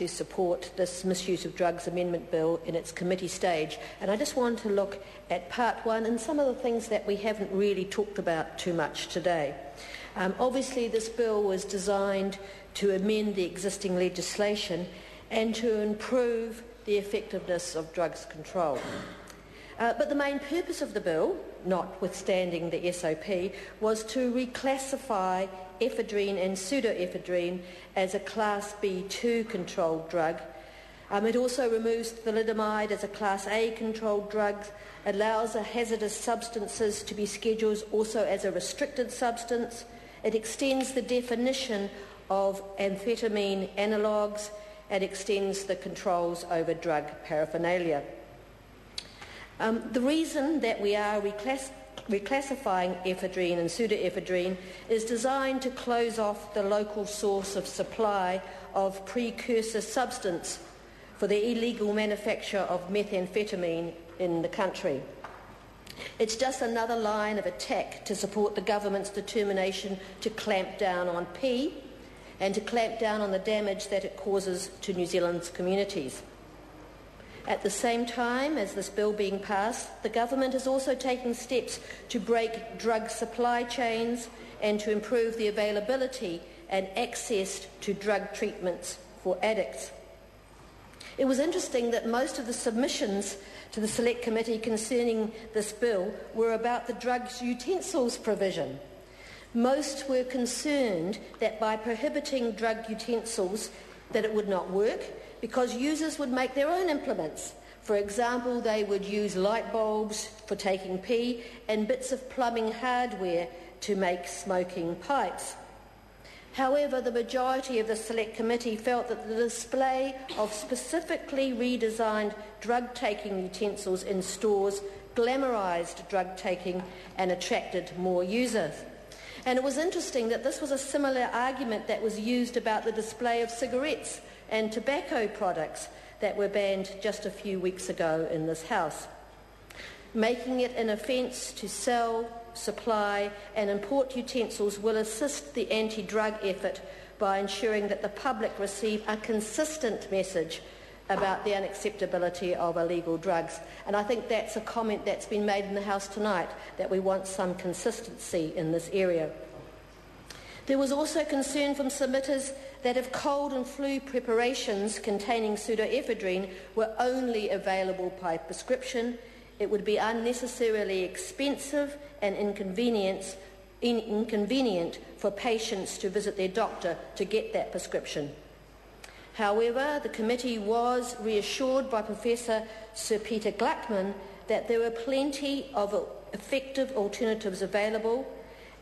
to support this Misuse of Drugs Amendment Bill in its committee stage. And I just want to look at Part 1 and some of the things that we haven't really talked about too much today. Obviously, this bill was designed to amend the existing legislation and to improve the effectiveness of drugs control. But the main purpose of the bill, notwithstanding the SOP, was to reclassify ephedrine and pseudoephedrine as a Class B2 controlled drug. It also removes thalidomide as a Class A controlled drug, allows the hazardous substances to be scheduled also as a restricted substance. It extends the definition of amphetamine analogues and extends the controls over drug paraphernalia. The reason that we are reclassifying ephedrine and pseudoephedrine is designed to close off the local source of supply of precursor substance for the illegal manufacture of methamphetamine in the country. It's just another line of attack to support the government's determination to clamp down on P and to clamp down on the damage that it causes to New Zealand's communities. At the same time as this bill being passed, the government is also taking steps to break drug supply chains and to improve the availability and access to drug treatments for addicts. It was interesting that most of the submissions to the Select Committee concerning this bill were about the drugs utensils provision. Most were concerned that by prohibiting drug utensils that it would not work, because users would make their own implements. For example, they would use light bulbs for taking pee and bits of plumbing hardware to make smoking pipes. However, the majority of the Select Committee felt that the display of specifically redesigned drug-taking utensils in stores glamorised drug-taking and attracted more users. And it was interesting that this was a similar argument that was used about the display of cigarettes and tobacco products that were banned just a few weeks ago in this House. Making it an offence to sell, supply and import utensils will assist the anti-drug effort by ensuring that the public receive a consistent message about the unacceptability of illegal drugs. And I think that's a comment that's been made in the House tonight, that we want some consistency in this area. There was also concern from submitters that if cold and flu preparations containing pseudoephedrine were only available by prescription, it would be unnecessarily expensive and inconvenient for patients to visit their doctor to get that prescription. However, the committee was reassured by Professor Sir Peter Gluckman that there were plenty of effective alternatives available,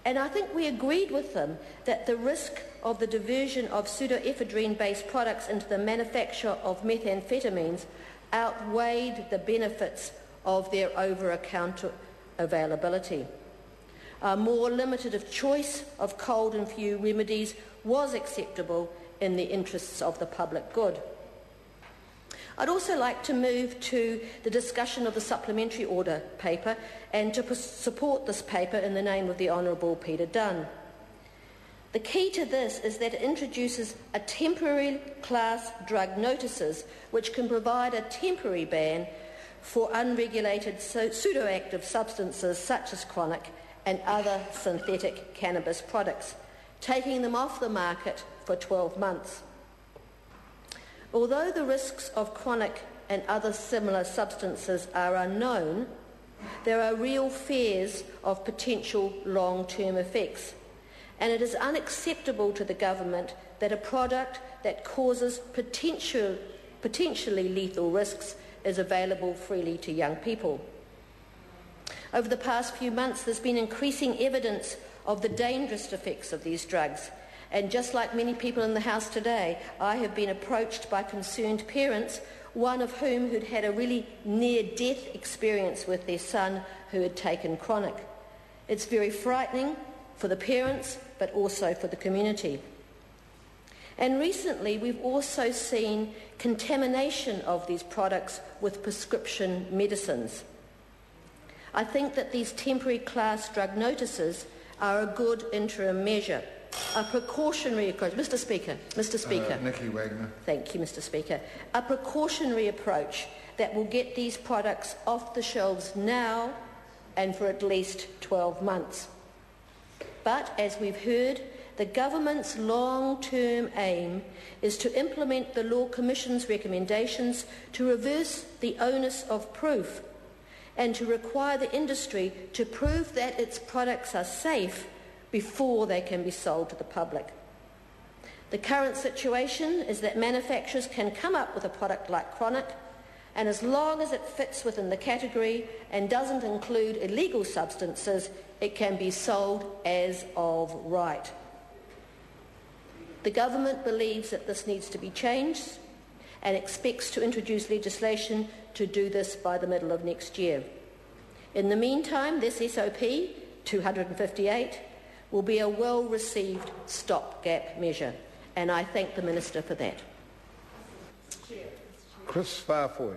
and I think we agreed with them that the risk of the diversion of pseudoephedrine-based products into the manufacture of methamphetamines outweighed the benefits of their over-the-counter availability. A more limited choice of cold and flu remedies was acceptable in the interests of the public good. I'd also like to move to the discussion of the supplementary order paper and to support this paper in the name of the Honourable Peter Dunn. The key to this is that it introduces a temporary class drug notices which can provide a temporary ban for unregulated pseudoactive substances such as chronic and other synthetic cannabis products, taking them off the market for 12 months. Although the risks of chronic and other similar substances are unknown, there are real fears of potential long-term effects, and it is unacceptable to the government that a product that causes potentially lethal risks is available freely to young people. Over the past few months, there's been increasing evidence of the dangerous effects of these drugs. And just like many people in the House today, I have been approached by concerned parents, one of whom who'd had a really near-death experience with their son who had taken chronic. It's very frightening for the parents, but also for the community. And recently, we've also seen contamination of these products with prescription medicines. I think that these temporary class drug notices are a good interim measure, a precautionary approach. Mr Speaker. Nicky Wagner. Thank you, Mr Speaker. A precautionary approach that will get these products off the shelves now and for at least 12 months. But, as we've heard, the government's long-term aim is to implement the Law Commission's recommendations to reverse the onus of proof and to require the industry to prove that its products are safe before they can be sold to the public. The current situation is that manufacturers can come up with a product like chronic, and as long as it fits within the category and doesn't include illegal substances, it can be sold as of right. The government believes that this needs to be changed and expects to introduce legislation to do this by the middle of next year. In the meantime, this SOP 258 will be a well-received stopgap measure, and I thank the Minister for that. Chris 540.